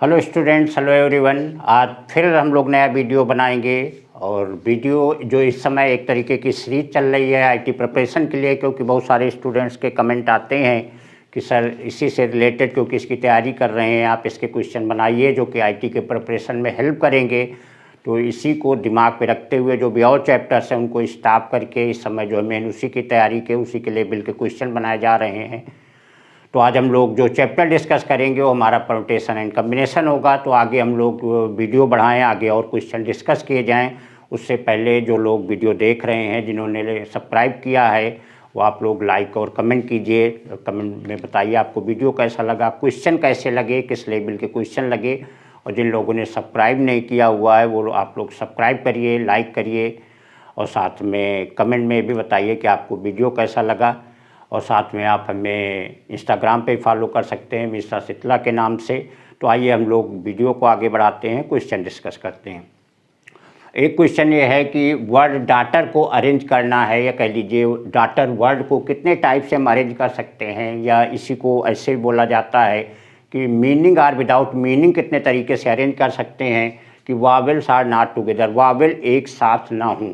Hello students, hello everyone. आज फिर हम लोग नया वीडियो बनाएंगे। और वीडियो जो इस समय एक तरीके की सीरीज चल रही है आईटी प्रिपरेशन के लिए, क्योंकि बहुत सारे स्टूडेंट्स के कमेंट आते हैं कि सर इसी से रिलेटेड, क्योंकि इसकी तैयारी कर रहे हैं आप, इसके क्वेश्चन बनाइए जो कि आईटी के प्रिपरेशन में हेल्प करेंगे। तो इसी को दिमाग में रखते हुए जो भी और चैप्टर्स हैं उनको स्टॉप करके इस समय जो है मेन उसी की तैयारी के उसी के लेवल के क्वेश्चन बनाए जा रहे हैं। तो आज हम लोग जो चैप्टर डिस्कस करेंगे वो हमारा परम्यूटेशन एंड कम्बिनेशन होगा। तो आगे हम लोग वीडियो बढ़ाएं, आगे और क्वेश्चन डिस्कस किए जाएं। उससे पहले जो लोग वीडियो देख रहे हैं, जिन्होंने सब्सक्राइब किया है, वो आप लोग लाइक और कमेंट कीजिए। कमेंट में बताइए आपको वीडियो कैसा लगा, क्वेश्चन कैसे लगे, किस लेवल के क्वेश्चन लगे। और जिन लोगों ने सब्सक्राइब नहीं किया हुआ है वो आप लोग सब्सक्राइब करिए, लाइक करिए, और साथ में कमेंट में भी बताइए कि आपको वीडियो कैसा लगा। और साथ में आप हमें इंस्टाग्राम पे फॉलो कर सकते हैं मिस्टर शीतला के नाम से। तो आइए हम लोग वीडियो को आगे बढ़ाते हैं, क्वेश्चन डिस्कस करते हैं। एक क्वेश्चन ये है कि वर्ड डाटर को अरेंज करना है, या कह लीजिए डाटर वर्ड को कितने टाइप से हम अरेंज कर सकते हैं, या इसी को ऐसे बोला जाता है कि मीनिंग आर विदाउट मीनिंग कितने तरीके से अरेंज कर सकते हैं कि vowels are not together, vowel एक साथ ना हों।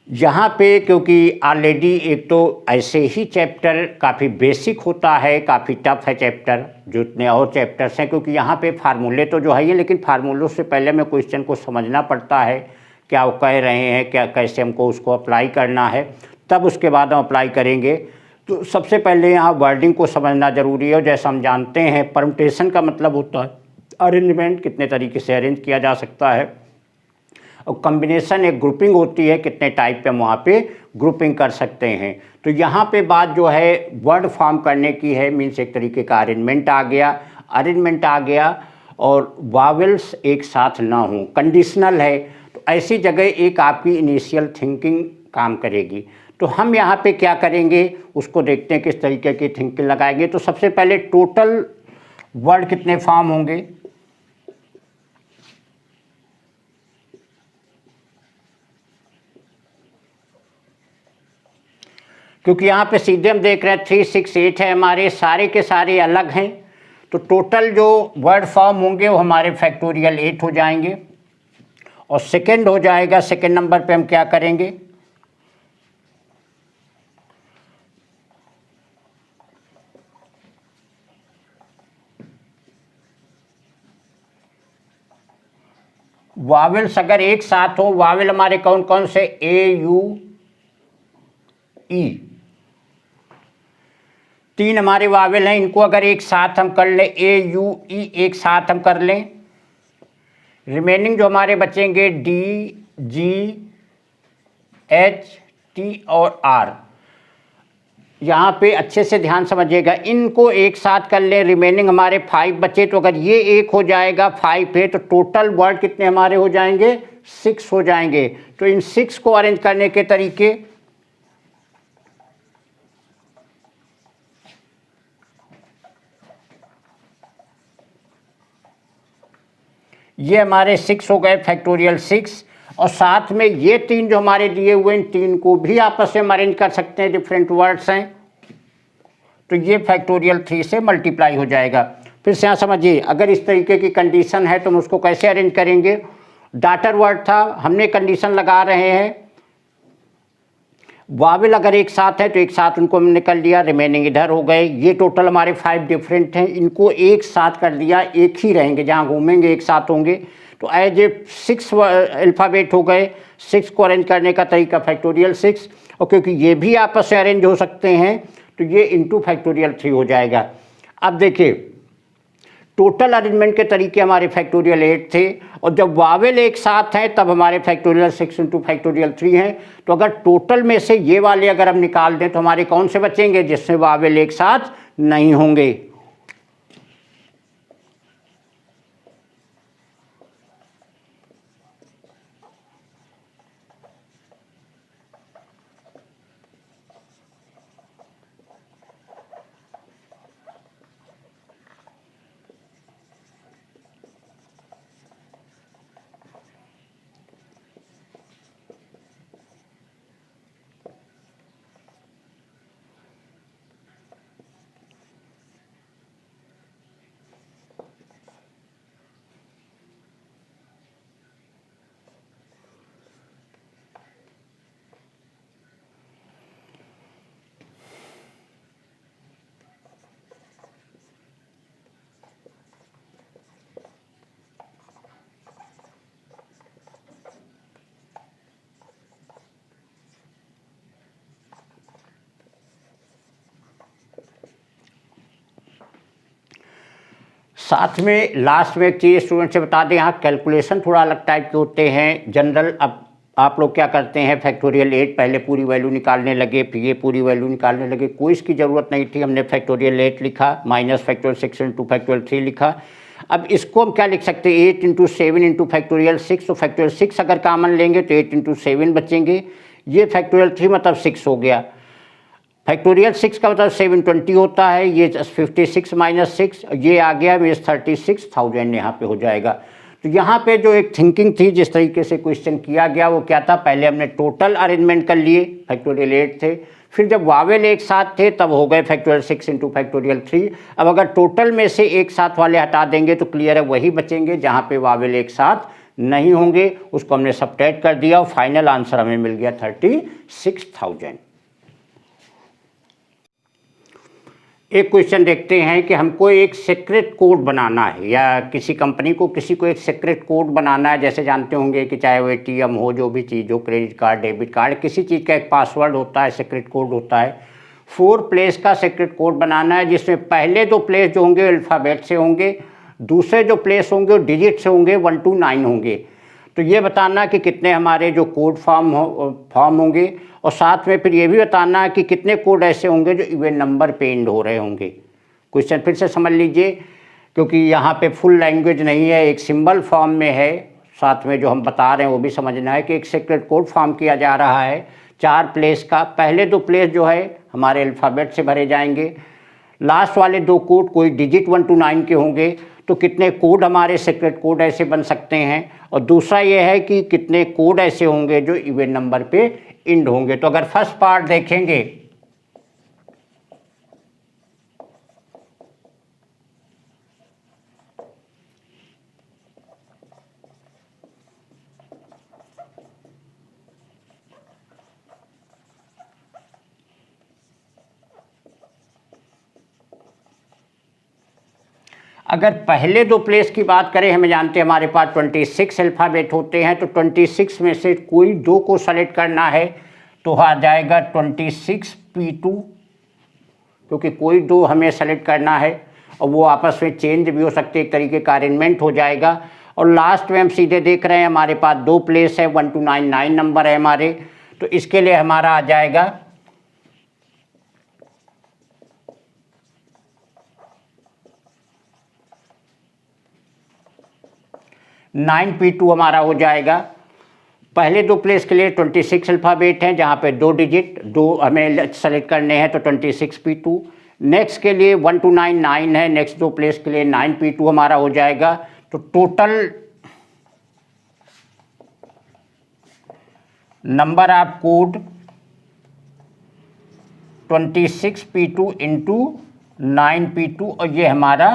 यहाँ पे क्योंकि ऑलरेडी एक तो ऐसे ही चैप्टर काफ़ी बेसिक होता है, काफ़ी टफ है चैप्टर जो इतने और चैप्टर्स हैं, क्योंकि यहाँ पे फार्मूले तो जो है ही, लेकिन फार्मूलों से पहले हमें क्वेश्चन को समझना पड़ता है क्या वो कह रहे हैं, क्या कैसे हमको उसको अप्लाई करना है, तब उसके बाद हम अप्लाई करेंगे। तो सबसे पहले यहाँ वर्डिंग को समझना ज़रूरी है। और जैसा हम जानते हैं परम्यूटेशन का मतलब होता है अरेंजमेंट, कितने तरीके से अरेंज किया जा सकता है। और कम्बिनेशन एक ग्रुपिंग होती है, कितने टाइप पे हम वहाँ पे ग्रुपिंग कर सकते हैं। तो यहाँ पे बात जो है वर्ड फॉर्म करने की है, मीन्स एक तरीके का अरेंजमेंट आ गया और वावेल्स एक साथ ना हों, कंडीशनल है। तो ऐसी जगह एक आपकी इनिशियल थिंकिंग काम करेगी। तो हम यहाँ पे क्या करेंगे उसको देखते हैं, किस तरीके की थिंकिंग लगाएंगे। तो सबसे पहले टोटल वर्ड कितने फॉर्म होंगे, क्योंकि यहाँ पे सीधे हम देख रहे हैं 3, 6, 8 है, हमारे सारे के सारे अलग हैं। तो टोटल जो वर्ड फॉर्म होंगे वो हमारे फैक्टोरियल 8 हो जाएंगे। और सेकंड हो जाएगा, सेकंड नंबर पे हम क्या करेंगे, वावेल्स अगर एक साथ हो, वावेल हमारे कौन कौन से, ए यू ई, 3 हमारे वावेल हैं। इनको अगर एक साथ हम कर लें, ए यू ई एक साथ हम कर लें, रिमेनिंग जो हमारे बचेंगे डी जी एच टी और आर, यहाँ पे अच्छे से ध्यान समझिएगा, इनको एक साथ कर लें, रिमेनिंग हमारे 5 बचे। तो अगर ये एक हो जाएगा 5 है, तो टोटल वर्ड कितने हमारे हो जाएंगे, 6 हो जाएंगे। तो इन 6 को अरेंज करने के तरीके, ये हमारे 6 हो गए, फैक्टोरियल 6। और साथ में ये 3 जो हमारे दिए हुए, इन 3 को भी आपस में अरेंज कर सकते हैं, डिफरेंट वर्ड्स हैं। तो ये फैक्टोरियल 3 से मल्टीप्लाई हो जाएगा। फिर से यहाँ समझिए, अगर इस तरीके की कंडीशन है तो हम उसको कैसे अरेंज करेंगे। डाटर वर्ड था, हमने कंडीशन लगा रहे हैं, वावेल अगर एक साथ है तो एक साथ उनको हमने कर लिया, रिमेनिंग इधर हो गए। ये टोटल हमारे 5 डिफरेंट हैं, इनको एक साथ कर दिया, एक ही रहेंगे, जहाँ घूमेंगे एक साथ होंगे। तो एज ए 6 अल्फ़ाबेट हो गए। 6 को अरेंज करने का तरीका फैक्टोरियल 6, और क्योंकि ये भी आपस में अरेंज हो सकते हैं तो ये इंटू फैक्टोरियल 3 हो जाएगा। अब देखिए टोटल अरेंजमेंट के तरीके हमारे फैक्टोरियल 8 थे, और जब वावेल एक साथ हैं तब हमारे फैक्टोरियल 6 इंटू फैक्टोरियल 3 हैं। तो अगर टोटल में से ये वाले अगर हम निकाल दें तो हमारे कौन से बचेंगे, जिसमें वावेल एक साथ नहीं होंगे। साथ में लास्ट में एक चीज़ स्टूडेंट से बता दें, यहाँ कैलकुलेशन थोड़ा अलग टाइप के होते हैं। जनरल अब आप लोग क्या करते हैं, फैक्टोरियल 8 पहले पूरी वैल्यू निकालने लगे, फिर ये पूरी वैल्यू निकालने लगे। कोई इसकी ज़रूरत नहीं थी, हमने फैक्टोरियल 8 लिखा माइनस फैक्टोरियल 6 इंटू फैक्टोरियल 3 लिखा। अब इसको हम क्या लिख सकते हैं, 8 इंटू 7 इंटू फैक्टोरियल 6। तो फैक्टोरियल 6 अगर कॉमन लेंगे तो 8 इंटू 7 बचेंगे, ये फैक्टोरियल 3 मतलब 6 हो गया। फैक्टोरियल 6 का मतलब 720 होता है, ये 56 माइनस 6, ये आ गया मीन्स 36,000 यहाँ पे हो जाएगा। तो यहाँ पे जो एक थिंकिंग थी, जिस तरीके से क्वेश्चन किया गया वो क्या था, पहले हमने टोटल अरेंजमेंट कर लिए, फैक्टोरियल 8 थे, फिर जब वावेल एक साथ थे तब हो गए फैक्टोरियल 6 इंटू फैक्टोरियल 3। अब अगर टोटल में से एक साथ वाले हटा देंगे तो क्लियर है वही बचेंगे जहाँ पे वावेल एक साथ नहीं होंगे, उसको हमने सबट्रैक्ट कर दिया और फाइनल आंसर हमें मिल गया 36,000। एक क्वेश्चन देखते हैं कि हमको एक सीक्रेट कोड बनाना है, या किसी कंपनी को किसी को एक सीक्रेट कोड बनाना है। जैसे जानते होंगे कि चाहे वो ATM हो, जो भी चीज़ हो, क्रेडिट कार्ड, डेबिट कार्ड, किसी चीज़ का एक पासवर्ड होता है, सीक्रेट कोड होता है। 4 प्लेस का सीक्रेट कोड बनाना है, जिसमें पहले 2 प्लेस जो होंगे अल्फ़ाबेट से होंगे, दूसरे जो प्लेस होंगे वो डिजिट से होंगे, 1 to 9 होंगे। तो ये बताना कि कितने हमारे जो कोड फॉर्म होंगे, और साथ में फिर ये भी बताना कि कितने कोड ऐसे होंगे जो इवन नंबर पे एंड हो रहे होंगे। क्वेश्चन फिर से समझ लीजिए, क्योंकि यहाँ पे फुल लैंग्वेज नहीं है, एक सिंबल फॉर्म में है। साथ में जो हम बता रहे हैं वो भी समझना है कि एक सीक्रेट कोड फॉर्म किया जा रहा है 4 प्लेस का। पहले 2 प्लेस जो है हमारे अल्फ़ाबेट से भरे जाएंगे, लास्ट वाले 2 कोड कोई डिजिट 1 to 9 के होंगे। तो कितने कोड हमारे सीक्रेट कोड ऐसे बन सकते हैं, और दूसरा ये है कि कितने कोड ऐसे होंगे जो इवन नंबर पे एंड होंगे। तो अगर फर्स्ट पार्ट देखेंगे, अगर पहले 2 प्लेस की बात करें, हमें जानते हैं हमारे पास 26 अल्फ़ाबेट होते हैं, तो 26 में से कोई 2 को सेलेक्ट करना है तो आ जाएगा 26P2, क्योंकि कोई 2 हमें सेलेक्ट करना है और वो आपस में चेंज भी हो सकते, एक तरीके का अरेंजमेंट हो जाएगा। और लास्ट में हम सीधे देख रहे हैं हमारे पास 2 प्लेस है, 1 to 9 9 नंबर है हमारे, तो इसके लिए हमारा आ जाएगा 9P2 हमारा हो जाएगा। पहले 2 प्लेस के लिए 26 अल्फ़ाबेट हैं, जहाँ पे 2 डिजिट 2 हमें सेलेक्ट करने हैं, तो 26P2। नेक्स्ट के लिए 1 to 9 9 है, नेक्स्ट 2 प्लेस के लिए 9P2 हमारा हो जाएगा। तो total number of code 26P2 into 9P2, और ये हमारा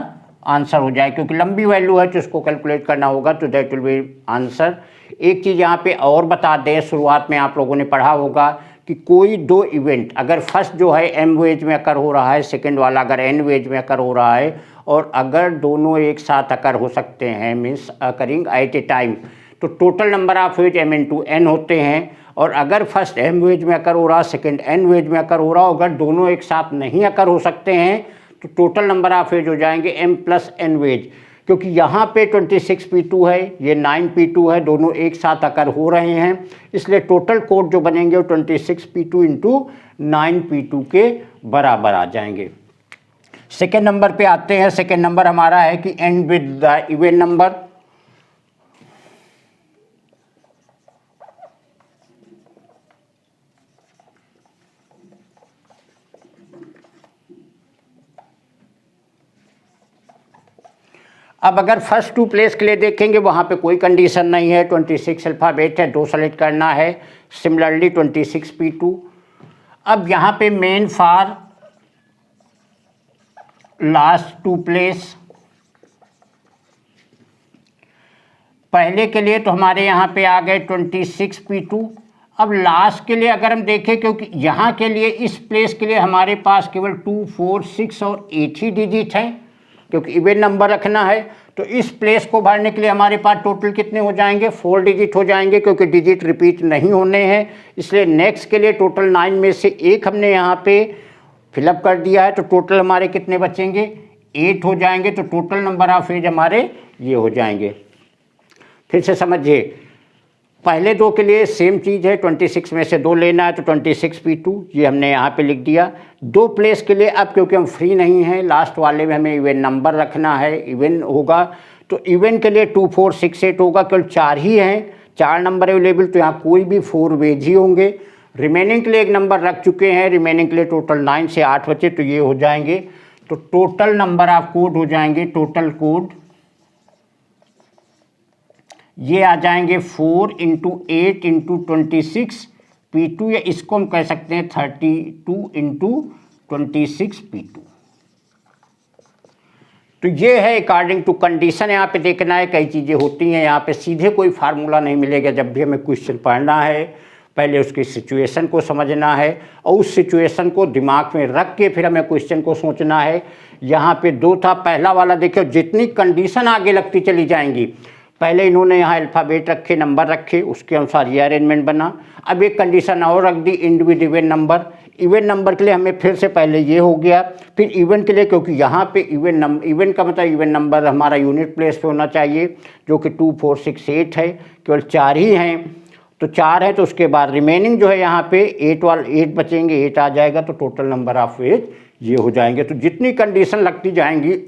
आंसर हो जाए। क्योंकि लंबी वैल्यू है तो इसको कैलकुलेट करना होगा, तो दैट विल बी आंसर। एक चीज़ यहाँ पे और बता दें, शुरुआत में आप लोगों ने पढ़ा होगा कि कोई 2 इवेंट अगर फर्स्ट जो है M वेज में अकर हो रहा है, सेकंड वाला अगर N वेज में अकर हो रहा है, और अगर दोनों एक साथ अकर हो सकते हैं means occurring at a time, तो total number of ways M into N होते हैं। और अगर फर्स्ट M वेज में अकर हो रहा, सेकंड N वेज में अकर हो रहा, अगर दोनों एक साथ नहीं अकर हो सकते हैं तो टोटल नंबर ऑफ वेज हो जाएंगे M प्लस N वेज। क्योंकि यहाँ पे 26P2 है, ये 9P2 है, दोनों एक साथ अकर हो रहे हैं, इसलिए टोटल कोड जो बनेंगे वो 26P2 इंटू 9P2 के बराबर आ जाएंगे। सेकेंड नंबर पे आते हैं। सेकेंड नंबर हमारा है कि and with the even number. अब अगर फर्स्ट 2 प्लेस के लिए देखेंगे, वहाँ पे कोई कंडीशन नहीं है, 26 अल्फ़ाबेट है, 2 सेलेक्ट करना है, सिमिलरली 26P2। अब यहाँ पे मेन फॉर लास्ट 2 प्लेस, पहले के लिए तो हमारे यहाँ पे आ गए 26P2। अब लास्ट के लिए अगर हम देखें, क्योंकि यहाँ के लिए इस प्लेस के लिए हमारे पास केवल 2, 4, 6 और 8 ही डिजिट हैं, क्योंकि इवन नंबर रखना है। तो इस प्लेस को भरने के लिए हमारे पास टोटल कितने हो जाएंगे, 4 डिजिट हो जाएंगे, क्योंकि डिजिट रिपीट नहीं होने हैं। इसलिए नेक्स्ट के लिए टोटल 9 में से 1 हमने यहाँ पे फिलअप कर दिया है, तो टोटल हमारे कितने बचेंगे, 8 हो जाएंगे, तो टोटल नंबर ऑफ एज हमारे ये हो जाएंगे। फिर से समझिए, पहले दो के लिए सेम चीज़ है, 26 में से 2 लेना है तो 26 P2 ये हमने यहाँ पे लिख दिया। 2 प्लेस के लिए अब क्योंकि हम फ्री नहीं हैं, लास्ट वाले में हमें इवन नंबर रखना है, इवन होगा तो इवन के लिए 2 4 6 8 होगा, केवल 4 ही हैं, 4 नंबर अवेलेबल, तो यहाँ कोई भी 4 वेज ही होंगे। रिमेनिंग के लिए एक नंबर रख चुके हैं, रिमेनिंग के लिए टोटल 9 से 8 बचे, तो ये हो जाएंगे। तो टोटल नंबर ऑफ कोड हो जाएंगे, टोटल कोड ये आ जाएंगे 4 × 8 × 26 P2, या इसको हम कह सकते हैं 32 × 26 P2। तो ये है अकॉर्डिंग टू कंडीशन। यहाँ पे देखना है, कई चीज़ें होती हैं, यहाँ पे सीधे कोई फार्मूला नहीं मिलेगा। जब भी हमें क्वेश्चन पढ़ना है, पहले उसकी सिचुएशन को समझना है और उस सिचुएशन को दिमाग में रख के फिर हमें क्वेश्चन को सोचना है। यहाँ पे 2 था, पहला वाला देखिए, जितनी कंडीशन आगे लगती चली जाएंगी। पहले इन्होंने यहाँ अल्फ़ाबेट रखे, नंबर रखे, उसके अनुसार ये अरेंजमेंट बना। अब एक कंडीशन और रख दी, end with even number. Even number के लिए हमें फिर से पहले ये हो गया, फिर इवन के लिए, क्योंकि यहाँ पे इवन का मतलब इवन नंबर हमारा यूनिट प्लेस पे होना चाहिए, जो कि 2 4 6 8 है, केवल 4 ही हैं, तो 4 है। तो उसके बाद रिमेनिंग जो है यहाँ पे 8 बचेंगे, 8 आ जाएगा, तो टोटल नंबर ऑफ एज ये हो जाएंगे। तो जितनी कंडीशन लगती जाएंगी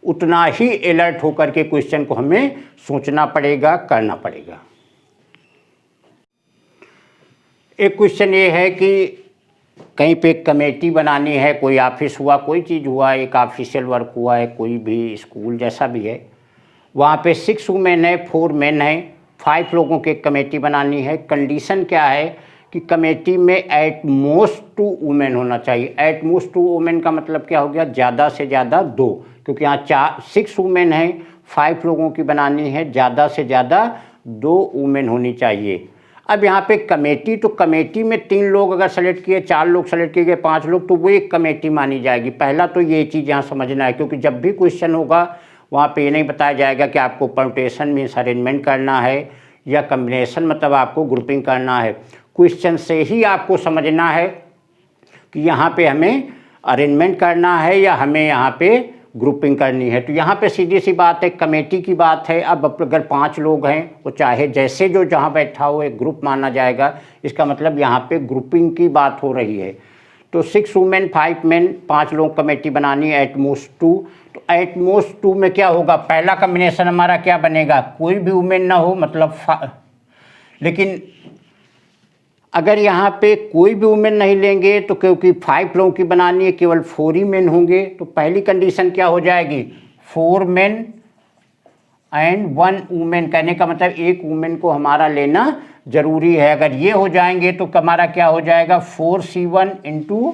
उतना ही अलर्ट होकर के क्वेश्चन को हमें सोचना पड़ेगा, करना पड़ेगा। एक क्वेश्चन ये है कि कहीं पे कमेटी बनानी है, कोई ऑफिस हुआ, कोई चीज़ हुआ, एक ऑफिशियल वर्क हुआ है, कोई भी स्कूल जैसा भी है, वहाँ पे 6 वुमेन है, 4 मेन है, 5 लोगों की कमेटी बनानी है। कंडीशन क्या है कि कमेटी में एट मोस्ट 2 वुमेन होना चाहिए। एट मोस्ट 2 वुमेन का मतलब क्या हो गया, ज़्यादा से ज़्यादा 2, क्योंकि यहाँ 6 वुमेन हैं, 5 लोगों की बनानी है, ज़्यादा से ज़्यादा 2 वुमेन होनी चाहिए। अब यहाँ पे कमेटी, तो कमेटी में 3 लोग अगर सेलेक्ट किए, 4 लोग सेलेक्ट किए गए, 5 लोग, तो वो एक कमेटी मानी जाएगी। पहला तो ये चीज़ यहाँ समझना है, क्योंकि जब भी क्वेश्चन होगा वहाँ पे ये नहीं बताया जाएगा कि आपको परम्यूटेशन मीन्स अरेंजमेंट करना है या कम्बिनेशन मतलब आपको ग्रुपिंग करना है। क्वेश्चन से ही आपको समझना है कि यहाँ पे हमें अरेंजमेंट करना है या हमें यहाँ पे ग्रुपिंग करनी है। तो यहाँ पे सीधी सी बात है, कमेटी की बात है। अब अगर 5 लोग हैं, वो चाहे जैसे जो जहाँ बैठा हो एक ग्रुप माना जाएगा। इसका मतलब यहाँ पे ग्रुपिंग की बात हो रही है। तो 6 वुमेन 5 मेन, 5 लोग कमेटी बनानी है, एट मोस्ट 2। तो एट मोस्ट 2 में क्या होगा, पहला कम्बिनेशन हमारा क्या बनेगा, कोई भी वुमेन ना हो, मतलब लेकिन अगर यहाँ पे कोई भी वुमेन नहीं लेंगे तो क्योंकि 5 लोगों की बनानी है, केवल 4 ही मेन होंगे। तो पहली कंडीशन क्या हो जाएगी, 4 मेन एंड 1 वुमेन। कहने का मतलब एक वुमेन को हमारा लेना जरूरी है। अगर ये हो जाएंगे तो हमारा क्या हो जाएगा, 4C1 ×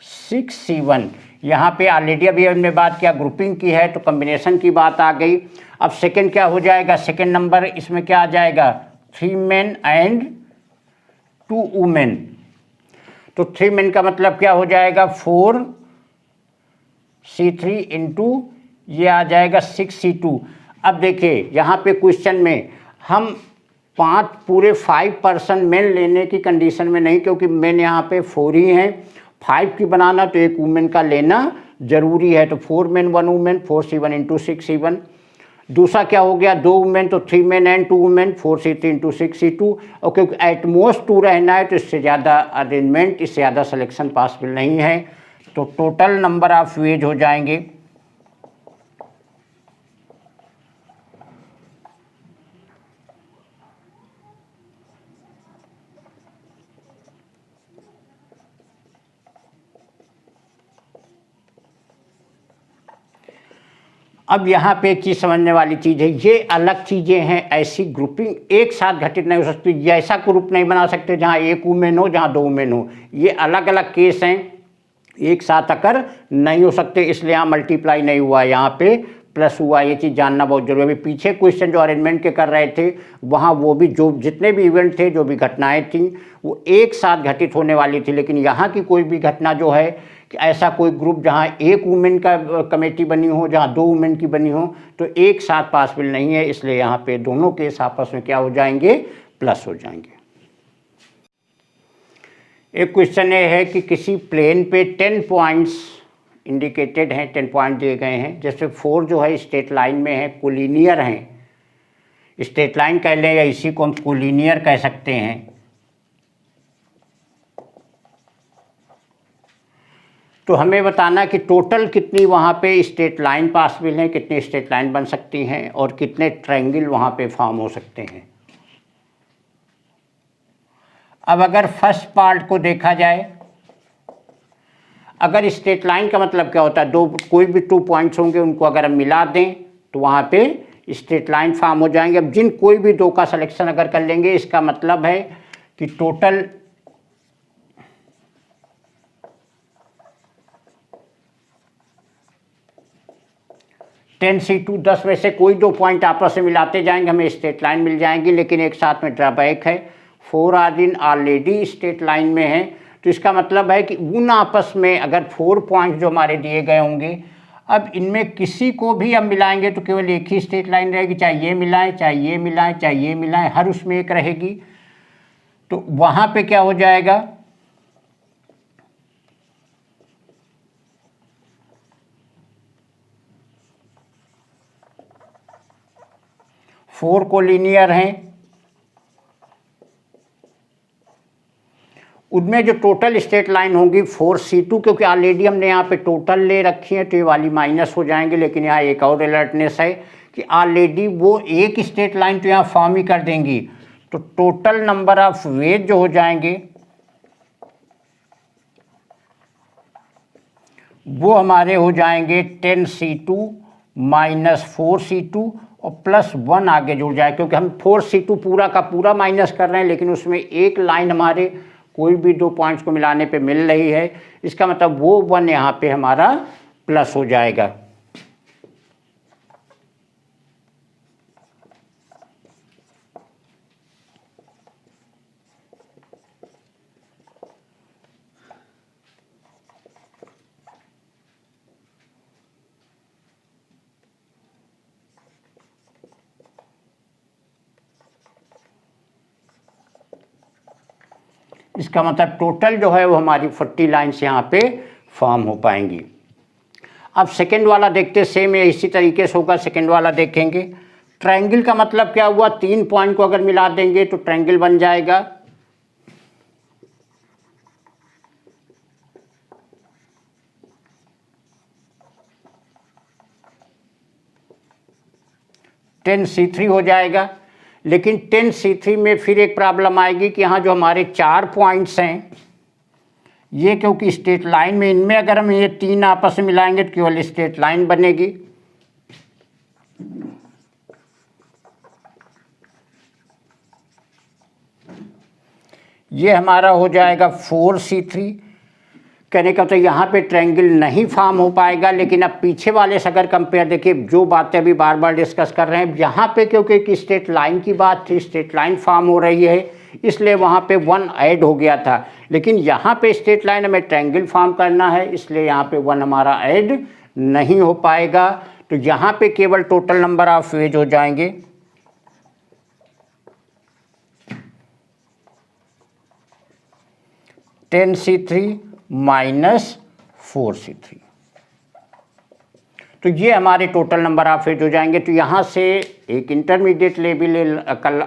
6C1। यहाँ पे ऑलरेडी अभी हमने बात किया ग्रुपिंग की है, तो कम्बिनेशन की बात आ गई। अब सेकंड क्या हो जाएगा, सेकंड नंबर इसमें क्या आ जाएगा, 3 मेन एंड 2 वुमेन। तो 3 मेन का मतलब क्या हो जाएगा, 4C3 × ये आ जाएगा 6C2। अब देखिए यहाँ पे क्वेश्चन में हम 5 पर्सन मेन लेने की कंडीशन में नहीं, क्योंकि मेन यहाँ पे 4 ही हैं। 5 की बनाना तो एक वुमेन का लेना जरूरी है। तो 4 मेन 1 वुमेन, 4C1 × 6C1। दूसरा क्या हो गया, 2 वुमेन, तो 3 main and 2 women, 4C3 × 6C2। और क्योंकि एट मोस्ट 2 रहना है तो इससे ज़्यादा अरेंजमेंट, इससे ज़्यादा सिलेक्शन पॉसिबल नहीं है। तो टोटल नंबर ऑफ वेज हो जाएंगे अब यहाँ पे एक चीज़ समझने वाली चीज़ है, ये अलग चीज़ें हैं। ऐसी ग्रुपिंग एक साथ घटित नहीं हो सकती। ये ऐसा ग्रुप नहीं बना सकते जहाँ एक वुमेन हो, जहाँ 2 वुमेन हो। ये अलग अलग केस हैं, एक साथ आकर नहीं हो सकते। इसलिए यहाँ मल्टीप्लाई नहीं हुआ, यहाँ पे प्लस हुआ। ये चीज़ जानना बहुत जरूरी है। अभी पीछे क्वेश्चन जो अरेंजमेंट के कर रहे थे, वहाँ वो भी जो जितने भी इवेंट थे, जो भी घटनाएँ थीं, वो एक साथ घटित होने वाली थी। लेकिन यहाँ की कोई भी घटना जो है कि ऐसा कोई ग्रुप जहाँ एक वुमेन का कमेटी बनी हो, जहाँ 2 वुमेन की बनी हो, तो एक साथ पॉसिबल नहीं है। इसलिए यहाँ पे दोनों केस आपस में क्या हो जाएंगे, प्लस हो जाएंगे। एक क्वेश्चन ये है कि किसी प्लेन पे 10 पॉइंट्स इंडिकेटेड हैं, 10 पॉइंट दिए गए हैं। जैसे 4 जो है स्ट्रेट लाइन में है, कोलिनियर हैं, स्ट्रेट लाइन कह लें या इसी को हम कोलिनियर कह सकते हैं। तो हमें बताना कि टोटल कितनी वहाँ पे स्ट्रेट लाइन पॉसिबल हैं, कितनी स्ट्रेट लाइन बन सकती हैं और कितने ट्रायंगल वहाँ पे फॉर्म हो सकते हैं। अब अगर फर्स्ट पार्ट को देखा जाए, अगर स्ट्रेट लाइन का मतलब क्या होता है, कोई भी 2 पॉइंट्स होंगे उनको अगर हम मिला दें तो वहाँ पे स्ट्रेट लाइन फॉर्म हो जाएंगे। अब जिन कोई भी 2 का सिलेक्शन अगर कर लेंगे, इसका मतलब है कि टोटल (10c2) 10 में से कोई 2 पॉइंट आपस में मिलाते जाएंगे, हमें स्ट्रेट लाइन मिल जाएंगी। लेकिन एक साथ में ड्रॉबैक है, 4 आर ऑलरेडी स्ट्रेट लाइन में है, तो इसका मतलब है कि उन आपस में अगर 4 पॉइंट जो हमारे दिए गए होंगे, अब इनमें किसी को भी हम मिलाएंगे तो केवल एक ही स्ट्रेट लाइन रहेगी, चाहे ये मिलाएं, चाहे ये मिलाएं, चाहे ये मिलाएं, हर उसमें एक रहेगी। तो वहाँ पे क्या हो जाएगा, फोर कोलिनियर हैं, उनमें जो टोटल स्ट्रेट लाइन होंगी 4c2, क्योंकि ऑलरेडी हमने यहाँ पे टोटल ले रखी है तो ये वाली माइनस हो जाएंगे। लेकिन यहाँ एक और अलर्टनेस है कि ऑलरेडी वो एक स्ट्रेट लाइन तो यहाँ फॉर्म ही कर देंगी, तो टोटल नंबर ऑफ वेज जो हो जाएंगे वो हमारे हो जाएंगे 10c2 माइनस 4c2 और प्लस 1 आगे जुड़ जाए, क्योंकि हम 4c2 पूरा का पूरा माइनस कर रहे हैं, लेकिन उसमें एक लाइन हमारे कोई भी 2 पॉइंट्स को मिलाने पे मिल रही है। इसका मतलब वो 1 यहाँ पे हमारा प्लस हो जाएगा। इसका मतलब टोटल जो है वो हमारी 40 लाइन्स यहाँ पे फॉर्म हो पाएंगी। अब सेकेंड वाला देखते, सेम है इसी तरीके से होगा। सेकेंड वाला देखेंगे, ट्रायंगल का मतलब क्या हुआ, 3 पॉइंट को अगर मिला देंगे तो ट्रायंगल बन जाएगा। (10c3) हो जाएगा। लेकिन 10c3 में फिर एक प्रॉब्लम आएगी कि यहाँ जो हमारे 4 पॉइंट्स हैं, ये क्योंकि स्ट्रेट लाइन में, इनमें अगर हम ये 3 आपस में मिलाएंगे तो केवल स्ट्रेट लाइन बनेगी। ये हमारा हो जाएगा 4c3। कहने का तो यहाँ पे ट्रायंगल नहीं फॉर्म हो पाएगा। लेकिन अब पीछे वाले से अगर कंपेयर, देखिए जो बातें अभी बार बार डिस्कस कर रहे हैं, यहाँ पे क्योंकि एक स्ट्रेट लाइन की बात थी, स्ट्रेट लाइन फॉर्म हो रही है, इसलिए वहाँ पे 1 ऐड हो गया था। लेकिन यहाँ पे स्ट्रेट लाइन हमें ट्रायंगल फॉर्म करना है, इसलिए यहाँ पे 1 हमारा ऐड नहीं हो पाएगा। तो यहाँ पे केवल टोटल नंबर ऑफ वेज हो जाएंगे 10c3 माइनस 4c3। तो ये हमारे टोटल नंबर ऑफ वेज हो जाएंगे। तो यहाँ से एक इंटरमीडिएट लेवल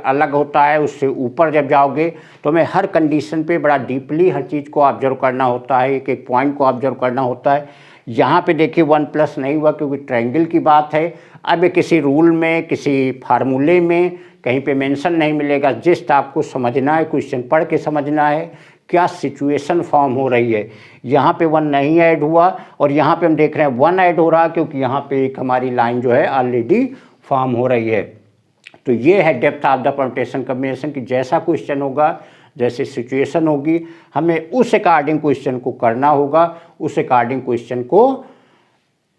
अलग होता है, उससे ऊपर जब जाओगे तो हमें हर कंडीशन पे बड़ा डीपली हर चीज़ को ऑब्जर्व करना होता है, एक एक पॉइंट को ऑब्जर्व करना होता है। यहाँ पे देखिए 1 प्लस नहीं हुआ क्योंकि ट्रायंगल की बात है। अब किसी रूल में, किसी फार्मूले में कहीं पे मेंशन नहीं मिलेगा। जस्ट आपको समझना है, क्वेश्चन पढ़ के समझना है क्या सिचुएशन फॉर्म हो रही है। यहाँ पे 1 नहीं ऐड हुआ और यहाँ पे हम देख रहे हैं 1 ऐड हो रहा, क्योंकि यहाँ पे एक हमारी लाइन जो है ऑलरेडी फॉर्म हो रही है। तो ये है depth of the permutation combination की जैसा क्वेश्चन होगा, जैसे सिचुएशन होगी, हमें उस अकॉर्डिंग क्वेश्चन को करना होगा, उस अकॉर्डिंग क्वेश्चन को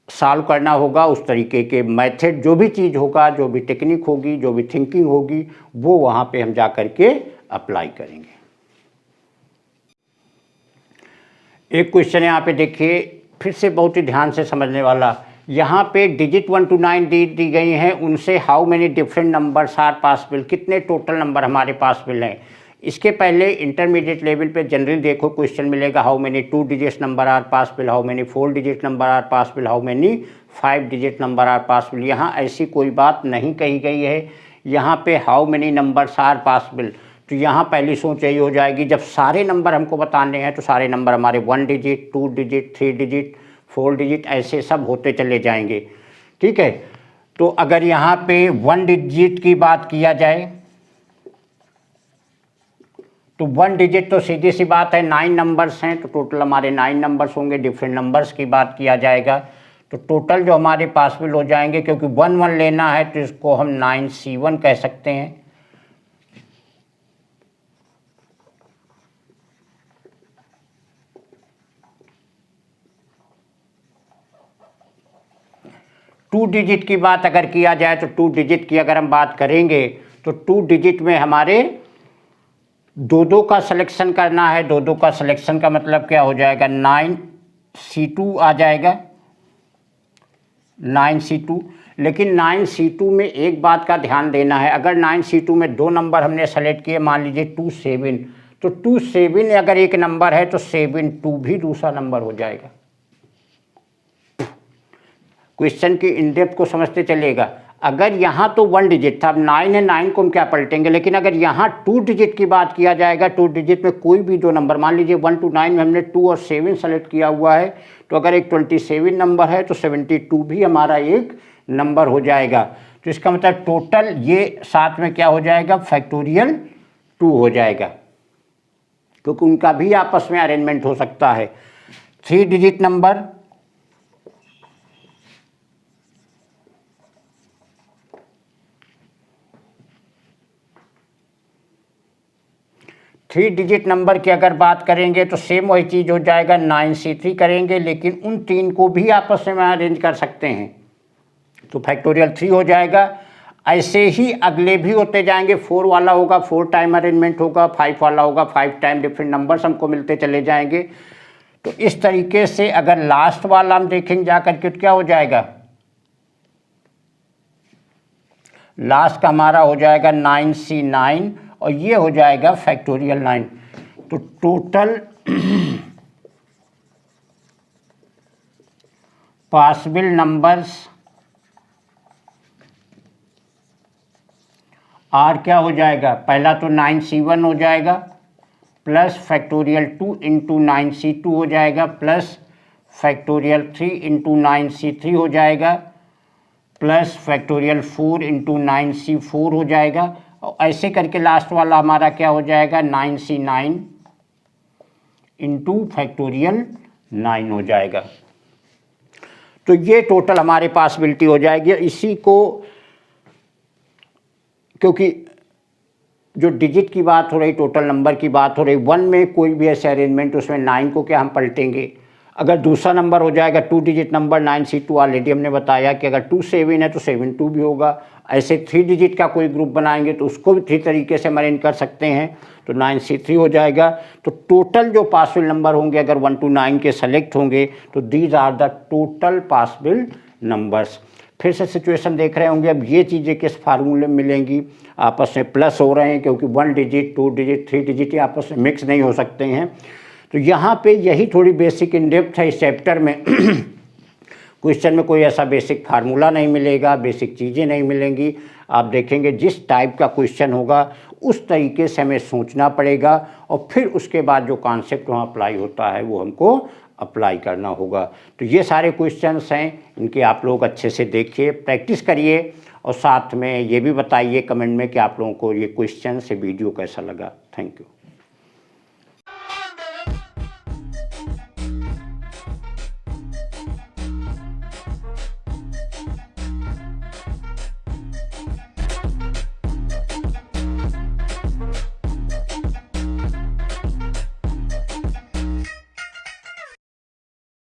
सॉल्व करना होगा। उस तरीके के मेथड, जो भी चीज़ होगा, जो भी टेक्निक होगी, जो भी थिंकिंग होगी, वो वहाँ पे हम जा कर के अप्लाई करेंगे। एक क्वेश्चन यहाँ पे देखिए, फिर से बहुत ही ध्यान से समझने वाला। यहाँ पे डिजिट 1 to 9 दी गई हैं, उनसे how many different numbers are possible, कितने टोटल नंबर हमारे पॉसिबल हैं। इसके पहले इंटरमीडिएट लेवल पे जनरल देखो क्वेश्चन मिलेगा, how many 2 digit number are possible, how many 4 digit number are possible, how many 5 digit number are possible. यहाँ ऐसी कोई बात नहीं कही गई है, यहाँ पे how many numbers are possible. तो यहाँ पहली सोच यही हो जाएगी, जब सारे नंबर हमको बताने हैं तो सारे नंबर हमारे 1 डिजिट, 2 डिजिट, 3 डिजिट, 4 डिजिट ऐसे सब होते चले जाएंगे। ठीक है, तो अगर यहाँ पे 1 डिजिट की बात किया जाए तो 1 डिजिट तो सीधी सी बात है 9 नंबर्स हैं, तो टोटल हमारे 9 नंबर्स होंगे। डिफरेंट नंबर्स की बात किया जाएगा तो टोटल जो हमारे पॉसिबल हो जाएंगे, क्योंकि 1 1 लेना है तो इसको हम 9C1 कह सकते हैं। टू डिजिट की बात अगर किया जाए तो 2 डिजिट की अगर हम बात करेंगे तो 2 डिजिट में हमारे 2 का सिलेक्शन करना है। 2 का सिलेक्शन का मतलब क्या हो जाएगा, 9C2 आ जाएगा, 9C2। लेकिन 9C2 में एक बात का ध्यान देना है, अगर 9C2 में 2 नंबर हमने सेलेक्ट किए, मान लीजिए 2 7, तो 2 7 अगर एक नंबर है तो 7 2 भी दूसरा नंबर हो जाएगा। क्वेश्चन की इन डेप्थ को समझते चलेगा। अगर यहाँ तो 1 डिजिट था, अब 9 है, 9 को हम क्या पलटेंगे, लेकिन अगर यहाँ 2 डिजिट की बात किया जाएगा, 2 डिजिट में कोई भी 2 नंबर, मान लीजिए 1 to 9 में हमने 2 और 7 सेलेक्ट किया हुआ है, तो अगर एक 27 नंबर है तो 72 भी हमारा एक नंबर हो जाएगा। तो इसका मतलब टोटल ये साथ में क्या हो जाएगा, फैक्टोरियल 2 हो जाएगा, क्योंकि उनका भी आपस में अरेंजमेंट हो सकता है। 3 digit number, three digit number की अगर बात करेंगे तो सेम वही चीज़ हो जाएगा, 9C3 करेंगे, लेकिन उन 3 को भी आपस में अरेंज कर सकते हैं तो फैक्टोरियल 3 हो जाएगा। ऐसे ही अगले भी होते जाएंगे, 4 वाला होगा 4 टाइम अरेंजमेंट होगा, 5 वाला होगा 5 टाइम, डिफरेंट नंबर्स हमको मिलते चले जाएंगे। तो इस तरीके से अगर लास्ट वाला हम देखेंगे जा करके तो क्या हो जाएगा, लास्ट का हमारा हो जाएगा 9C9 और ये हो जाएगा फैक्टोरियल 9। तो टोटल पॉसिबल नंबर्स आर क्या हो जाएगा, पहला तो 9C1 हो जाएगा प्लस फैक्टोरियल 2 इंटू 9C2 हो जाएगा प्लस फैक्टोरियल 3 इंटू 9C3 हो जाएगा प्लस फैक्टोरियल 4 इंटू 9C4 हो जाएगा। और ऐसे करके लास्ट वाला हमारा क्या हो जाएगा, 9C9 इंटू फैक्टोरियल 9 हो जाएगा। तो ये टोटल हमारे पॉसिबिलिटी हो जाएगी। इसी को, क्योंकि जो डिजिट की बात हो रही, टोटल नंबर की बात हो रही, 1 में कोई भी ऐसे अरेंजमेंट, उसमें 9 को क्या हम पलटेंगे। अगर दूसरा नंबर हो जाएगा 2 डिजिट नंबर 9C2, ऑलरेडी हमने बताया कि अगर 2 7 है तो 7 2 भी होगा। ऐसे 3 डिजिट का कोई ग्रुप बनाएंगे तो उसको भी 3 तरीके से हम अरेंज कर सकते हैं, तो 9C3 हो जाएगा। तो टोटल जो पॉसिबल नंबर होंगे अगर 1 to 9 के सेलेक्ट होंगे तो these are the total possible numbers. फिर से सिचुएशन देख रहे होंगे, अब ये चीज़ें किस फार्मूले में मिलेंगी, आपस में प्लस हो रहे हैं, क्योंकि 1 डिजिट 2 डिजिट 3 डिजिट ये आपस में मिक्स नहीं हो सकते हैं। तो यहाँ पे यही थोड़ी बेसिक इन डेप्थ है इस चैप्टर में। क्वेश्चन में कोई ऐसा बेसिक फार्मूला नहीं मिलेगा, बेसिक चीज़ें नहीं मिलेंगी। आप देखेंगे जिस टाइप का क्वेश्चन होगा उस तरीके से हमें सोचना पड़ेगा और फिर उसके बाद जो कॉन्सेप्ट वहाँ अप्लाई होता है वो हमको अप्लाई करना होगा। तो ये सारे क्वेश्चंस हैं, इनके आप लोग अच्छे से देखिए, प्रैक्टिस करिए और साथ में ये भी बताइए कमेंट में कि आप लोगों को ये क्वेश्चन से वीडियो कैसा लगा। Thank you.